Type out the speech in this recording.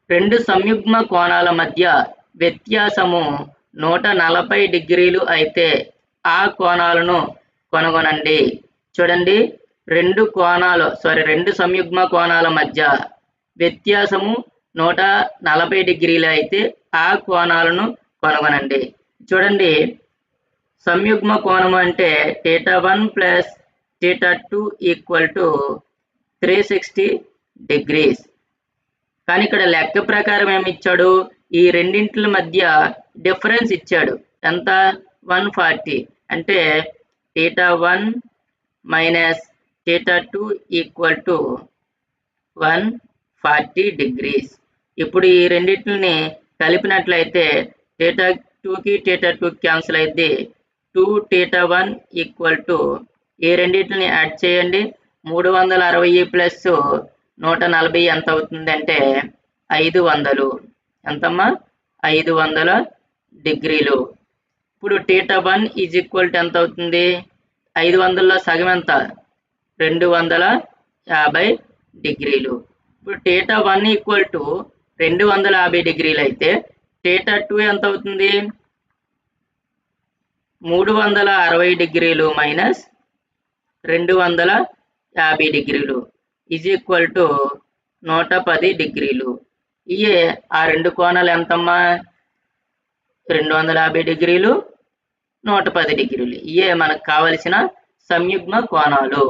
రెండు సంయుగ్మ కోణాల మధ్య వ్యత్యాసము 140 డిగ్రీలు అయితే ఆ కోణాలను కనుగొనండి. చూడండి, రెండు సంయుగ్మ కోణాల మధ్య వ్యత్యాసము 140 డిగ్రీలు అయితే ఆ కోణాలను కనుగొనండి. చూడండి, సంయుగ్మ కోణం అంటే θ1 ప్లస్ θ2 ఈక్వల్ టు 360 డిగ్రీస్. కానీ ఇక్కడ లెక్క ప్రకారం ఏమి ఇచ్చాడు? ఈ రెండింటిల మధ్య డిఫరెన్స్ ఇచ్చాడు. ఎంత? 140. అంటే θ1 మైనస్ θ2 ఈక్వల్ టు 140 డిగ్రీస్. ఇప్పుడు ఈ రెండింటిని కలిపినట్లయితే θ2కి θ2 క్యాన్సిల్ అయింది. 2θ1 ఈక్వల్ టు ఈ రెండింటిని యాడ్ చేయండి. 360 ప్లస్ 140 ఎంత అవుతుందంటే 500. ఎంతమ్మా? 500 డిగ్రీలు. ఇప్పుడు θ1 ఈజ్ ఈక్వల్ టు ఎంత అవుతుంది? 500లో సగం ఎంత? 250 డిగ్రీలు. ఇప్పుడు θ1 ఈక్వల్ టు 250 డిగ్రీలు అయితే θ2 ఎంత అవుతుంది? 360 డిగ్రీలు మైనస్ 250 డిగ్రీలు ఈజ్ ఈక్వల్ టు 110 డిగ్రీలు. ఇయే ఆ రెండు కోణాలు ఎంతమ్మా? 250 డిగ్రీలు, 110 డిగ్రీలు. ఇయే మనకు కావలసిన సంయుగ్మ కోణాలు.